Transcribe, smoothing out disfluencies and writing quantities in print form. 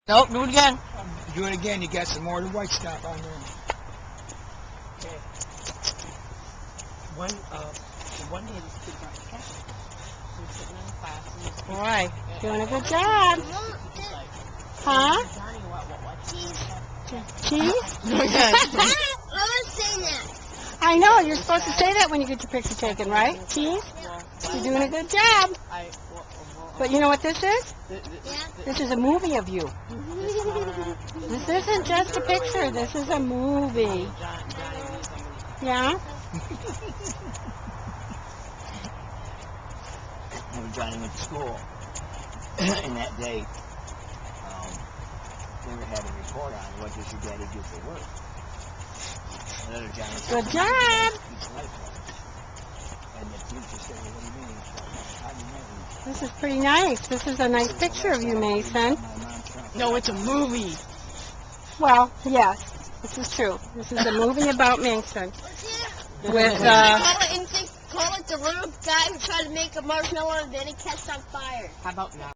Nope, do it again. Do it again, you got some more of the white stuff on there. Okay. One day this kid got catch. He was sitting in class and he was Boy, doing a good job. Huh? Johnny, what? Cheese? Mama's saying that. I know, you're supposed to say that when you get your picture taken, right? Cheese? You're doing a good job. But you know what this is? This is a movie of you. This isn't just a picture, this is a movie. Yeah? When Johnny went to school, and that day, they were having a report on what does your daddy do for work. Another Johnny said, Good job. He's lifeguard. And the teacher said, well, what do you mean? He's like, how do you know? This is pretty nice. This is a nice picture of you, Mason. No, it's a movie. Well, yes, this is true. This is a movie about Mason. With, Call it the little guy who tried to make a marshmallow and then it catches on fire. How about now?